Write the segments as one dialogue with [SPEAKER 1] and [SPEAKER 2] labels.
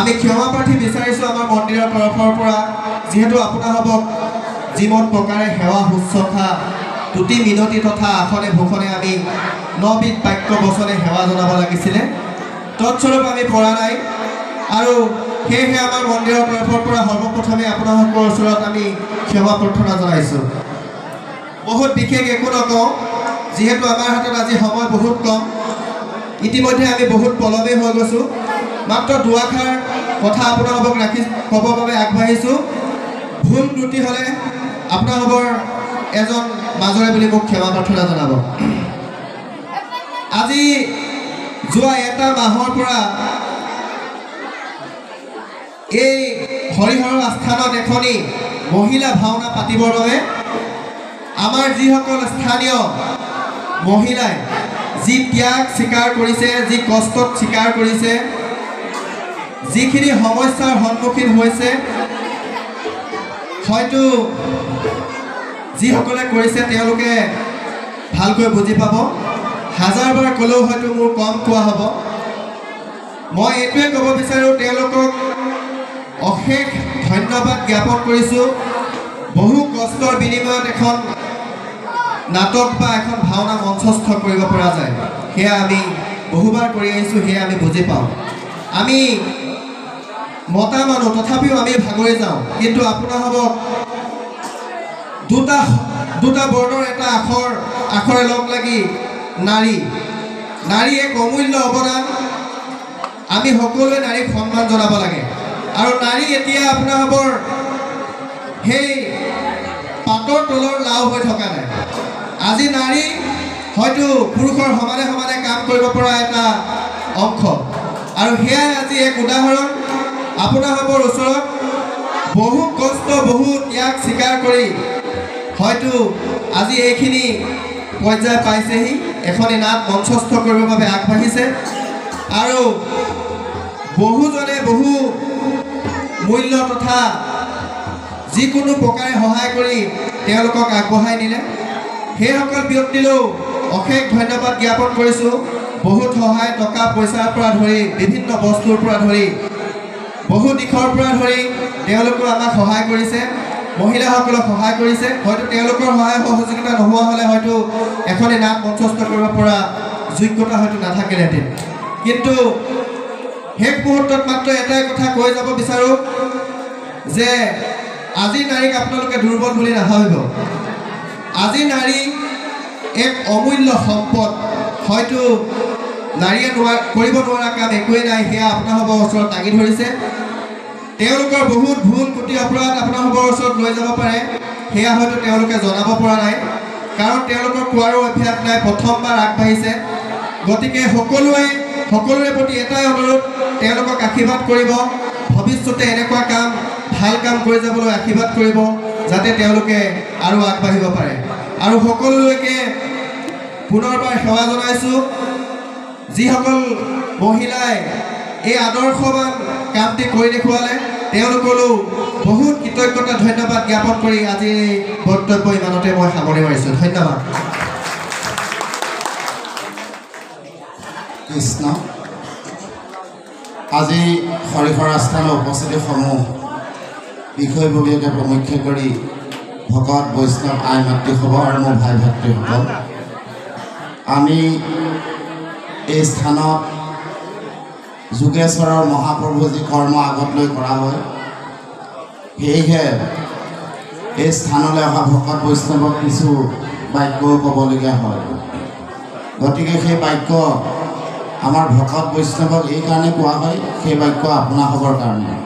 [SPEAKER 1] আমি ক্ষমা প্ৰাৰ্থী বিচাৰিছো আমাৰ মন্দিৰৰ তৰফৰ পৰা যেহেতু আপোনালোকক জীৱন প্ৰকাৰে সেৱা শুশ্ৰূষা তুতি মিনতি তথা আসনে ভূষণে আমি 9বিধ বাক্য বচনে সেৱা জনাব লাগিছিলে তৎস্বৰূপ আমি পৰা নাই আৰু সেয়েহে আমাৰ মন্দিৰৰ তৰফৰ পৰা সৰ্বপ্ৰথমে আপোনালোকৰ ওচৰত আমি সেৱা প্ৰাৰ্থনা জনাইছোঁ বহুত বিশেষ একো নকওঁ যিহেতু আমাৰ হাতত আজি সময় বহুত কম ইতিমধ্যে আমি বহুত পলমে হৈ গৈছোঁ মাত্ৰ দুআষাৰ কথা আপোনালোকক ৰাখি ক'বৰ বাবে আগবাঢ়িছোঁ ভুল ত্ৰুটি হ'লে আপোনালোকৰ এজন মাজৰে বুলি মোক সেৱা প্ৰাৰ্থনা জনাব আজি যোৱা এটা মাহৰ পৰা এই হৰিহৰ আস্থানত এখনি মহিলা ভাওনা পাতিবৰ বাবে আমাৰ যিসকল স্থানীয় মহিলাই যি ত্যাগ স্বীকাৰ কৰিছে যি কষ্টত স্বীকাৰ কৰিছে যিখিনি সমস্যাৰ সন্মুখীন হৈছে হয়তো যিসকলে কৰিছে তেওঁলোকে ভালকৈ বুজি পাব হাজাৰবাৰ ক'লেও হয়তো মোৰ কম কোৱা হ'ব মই এইটোৱে ক'ব বিচাৰোঁ তেওঁলোকক অশেষ ধন্যবাদ জ্ঞাপন কৰিছোঁ বহু কষ্টৰ বিনিময়ত এখন নাটক বা এখন ভাওনা মঞ্চস্থ কৰিব পৰা যায় সেয়া আমি বহুবাৰ কৰি আহিছোঁ সেয়া আমি বুজি পাওঁ আমি মতা মানুহ তথাপিও আমি ভাগৰি যাওঁ কিন্তু আপোনালোকক দুটা বৰ্ণৰ এটা আখৰে লগ লাগি নাৰী এক অমূল্য অৱদান আমি সকলোৱে নাৰীক সন্মান জনাব লাগে আৰু নাৰী এতিয়া আপোনালোকৰ সেই পাতৰ তলৰ লাও হৈ থকা নাই আজি নাৰী হয়তো পুৰুষৰ সমানে সমানে কাম কৰিব পৰা এটা অংশ আৰু সেয়াই আজি এক উদাহৰণ আপোনালোকৰ ওচৰত বহু কষ্ট বহু ত্যাগ স্বীকাৰ কৰি হয়তো আজি এইখিনি পৰ্যায় পাইছেহি এখনি নাট মঞ্চস্থ কৰিবৰ বাবে আগবাঢ়িছে আৰু বহুজনে বহু মূল্য তথা যিকোনো প্ৰকাৰে সহায় কৰি তেওঁলোকক আগবঢ়াই নিলে সেইসকল ব্যক্তিলৈও অশেষ ধন্যবাদ জ্ঞাপন কৰিছোঁ বহুত সহায় টকা পইচাৰ পৰা ধৰি বিভিন্ন বস্তুৰ পৰা ধৰি বহু দিশৰ পৰা ধৰি তেওঁলোকেও আমাক সহায় কৰিছে মহিলাসকলক সহায় কৰিছে হয়তো তেওঁলোকৰ সহায় সহযোগিতা নোহোৱা হ'লে হয়তো এখনি নাট মঞ্চস্থ কৰিব পৰা যোগ্যতা হয়তো নাথাকিলেহেঁতেন কিন্তু শেষ মুহূৰ্তত মাত্ৰ এটাই কথা কৈ যাব বিচাৰোঁ যে আজি নাৰীক আপোনালোকে দুৰ্বল বুলি নাভাবিব আজি নাৰী এক অমূল্য সম্পদ হয়তো নাৰীয়ে কৰিব নোৱাৰা কাম একোৱেই নাই সেয়া আপোনালোকৰ ওচৰত দাঙি ধৰিছে তেওঁলোকৰ বহুত ভুল ত্ৰুটি অপৰাধ আপোনালোকৰ ওচৰত লৈ যাব পাৰে সেয়া হয়তো তেওঁলোকে জনাব পৰা নাই কাৰণ তেওঁলোকৰ কোৱাৰো অভ্যাস নাই প্ৰথমবাৰ আগবাঢ়িছে গতিকে সকলোৰে প্ৰতি এটাই অনুৰোধ তেওঁলোকক আশীৰ্বাদ কৰিব ভৱিষ্যতে এনেকুৱা কাম ভাল কাম কৰি যাবলৈ আশীৰ্বাদ কৰিব যাতে তেওঁলোকে আৰু আগবাঢ়িব পাৰে আৰু সকলোলৈকে পুনৰবাৰ সেৱা জনাইছোঁ যিসকল মহিলাই এই আদৰ্শৱান কামটি কৰি দেখুৱালে তেওঁলোকলৈও বহুত কৃতজ্ঞতা ধন্যবাদ জ্ঞাপন কৰি আজি বক্তব্য ইমানতে মই সামৰি মাৰিছোঁ ধন্যবাদ
[SPEAKER 2] কৃষ্ণ আজি হৰিহৰ আস্থানৰ উপস্থিতিসমূহ বিষয়ববীয়াকে প্ৰমুখ্য কৰি ভকত বৈষ্ণৱ আই মাতৃসভা আৰু মোৰ ভাই ভাতৃসকল আমি এই স্থানত যোগেশ্বৰৰ মহাপ্ৰভু যি কৰ্ম আগত লৈ কৰা হয় সেয়েহে এই স্থানলৈ অহা ভকত বৈষ্ণৱক কিছু বাক্য ক'বলগীয়া হয় গতিকে সেই বাক্য আমাৰ ভকত বৈষ্ণৱক এইকাৰণে কোৱা হয় সেই বাক্য আপোনা হ'বৰ কাৰণে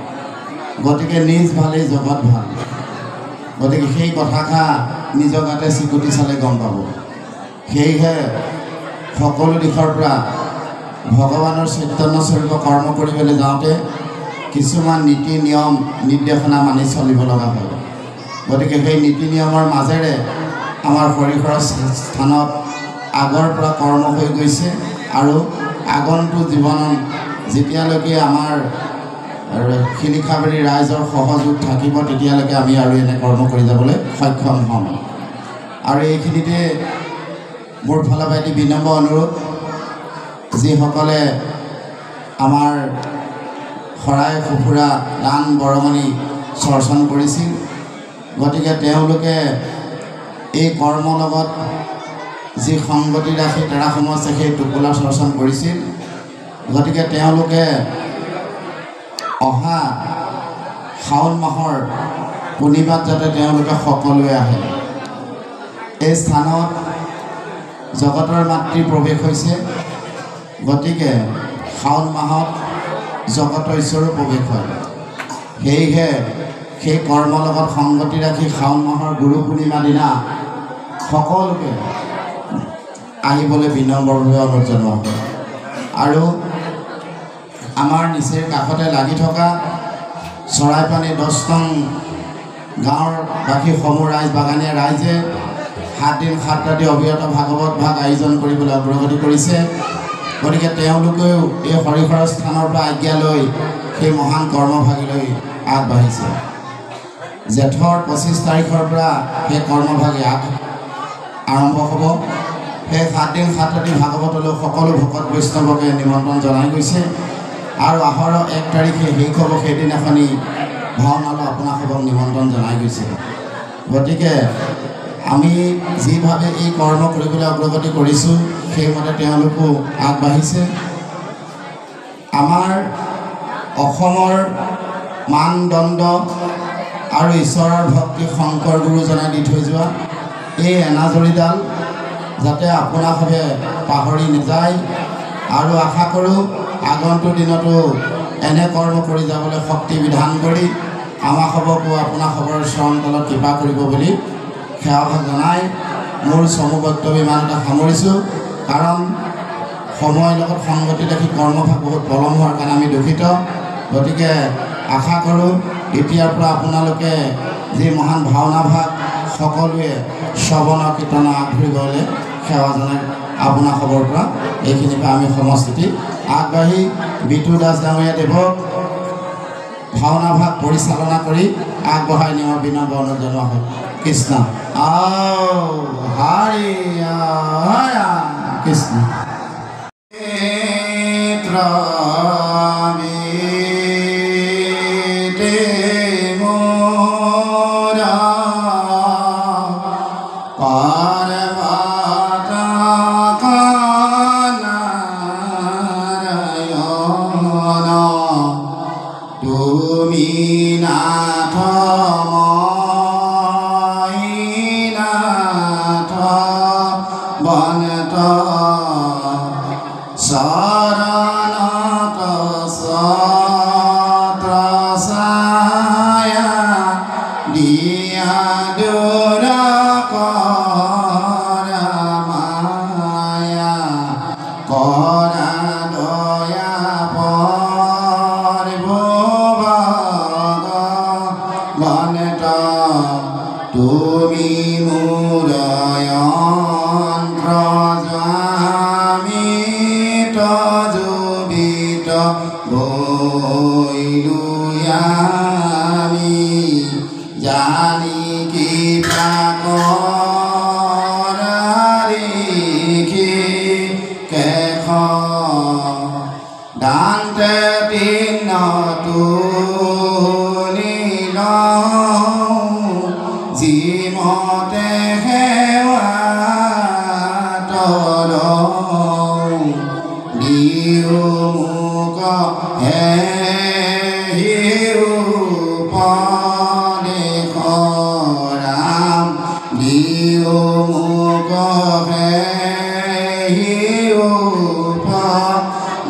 [SPEAKER 2] গতিকে নিজ ভালেই জগত ভাল গতিকে সেই কথাষাৰ নিজৰ গাতে চিকুটি চালে গম পাব সেয়েহে সকলো দিশৰ পৰা ভগৱানৰ চৈতন্য স্বৰূপ কৰ্ম কৰিবলৈ যাওঁতে কিছুমান নীতি নিয়ম নিৰ্দেশনা মানি চলিব লগা হয় গতিকে সেই নীতি নিয়মৰ মাজেৰে আমাৰ হৰিহৰ স্থানত আগৰ পৰা কৰ্ম হৈ গৈছে আৰু আগন্তুক জীৱনত যেতিয়ালৈকে আমাৰ শিলিখাবাৰী ৰাইজৰ সহযোগ থাকিব তেতিয়ালৈকে আমি আৰু এনে কৰ্ম কৰি যাবলৈ সক্ষম হ'ম আৰু এইখিনিতে মোৰ ফালৰ পৰা এটি বিনম্ৰ অনুৰোধ যিসকলে আমাৰ শৰাই সঁফুৰা দান বৰঙণি চৰ্চন কৰিছিল গতিকে তেওঁলোকে এই কৰ্মৰ লগত যি সংগতি ৰাখি তেৰা সমস্যা সেই টোপোলা চৰ্চন কৰিছিল। গতিকে তেওঁলোকে অহা শাওণ মাহৰ পূৰ্ণিমাত যাতে তেওঁলোকে সকলোৱে আহে। এই স্থানত জগতৰ মাতৃ প্ৰৱেশ হৈছে, গতিকে শাওণ মাহত জগতৰ ঈশ্বৰো প্ৰৱেশ হয়। সেয়েহে সেই কৰ্মৰ লগত সংগতি ৰাখি শাওণ মাহৰ গুৰু পূৰ্ণিমা দিনা সকলোকে আহিবলৈ বিনম্ৰভাৱে অনুৰোধ জনোৱা হয়। আৰু আমাৰ নিচেই কাষতে লাগি থকা চৰাইপানী 10 নং গাঁৱৰ বাকী সমূহ বাগানীয়া ৰাইজে 7 দিন 7 ৰাতি অবিৰত ভাগৱত ভাগ আয়োজন কৰিবলৈ অগ্ৰগতি কৰিছে। গতিকে তেওঁলোকেও এই হৰিহৰ স্থানৰ পৰা আজ্ঞা লৈ সেই মহান কৰ্মভাগীলৈ আগবাঢ়িছে। জেঠৰ 25 তাৰিখৰ পৰা সেই কৰ্মভাগী আৰম্ভ হ'ব। সেই 7 দিন 7 ৰাতি ভাগৱতলৈ সকলো ভকত বৈষ্ণৱকে নিমন্ত্ৰণ জনাই গৈছে। আৰু আহাৰৰ 1 তাৰিখে শেষ হ'ব। সেইদিনাখনি ভাওনালৈ আপোনাসকলক নিমন্ত্ৰণ জনাই গৈছে। গতিকে আমি যিভাৱে এই কৰ্ম কৰিবলৈ অগ্ৰগতি কৰিছোঁ, সেইমতে তেওঁলোকো আগবাঢ়িছে। আমাৰ অসমৰ মানদণ্ড আৰু ঈশ্বৰৰ ভক্তি শংকৰ গুৰুজনাই দি থৈ যোৱা এই এনাজৰীডাল যাতে আপোনাসৱে পাহৰি নাযায়। আৰু আশা কৰোঁ আগন্তুক দিনতো এনে কৰ্ম কৰি যাবলৈ শক্তি বিধান কৰি আমাসৱকো আপোনাসৱৰ চৰণ তলত কৃপা কৰিব বুলি সেৱা জনাই মোৰ চমু বক্তব্য ইমানতে সামৰিছোঁ। কাৰণ সময়ৰ লগত সংগতি ৰাখি কৰ্মভাগ বহুত পলম হোৱাৰ কাৰণে আমি দুখিত। গতিকে আশা কৰোঁ এতিয়াৰ পৰা আপোনালোকে যি মহান ভাওনা ভাগ সকলোৱে শ্ৰৱণ কীৰ্তন আগবাঢ়িবলৈ সেৱা জনাই আপোনাসৱৰ পৰা এইখিনিৰ পৰা আমি সমষ্টি আগবাঢ়ি বিতু দাস ডাঙৰীয়া দেৱক ভাওনা ভাগ পৰিচালনা কৰি আগবঢ়াই নিয়াৰ বিনম্ৰ অনুৰোধ জনোৱা হয়। কৃষ্ণ হৰি কৃষ্ণ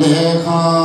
[SPEAKER 3] দেখা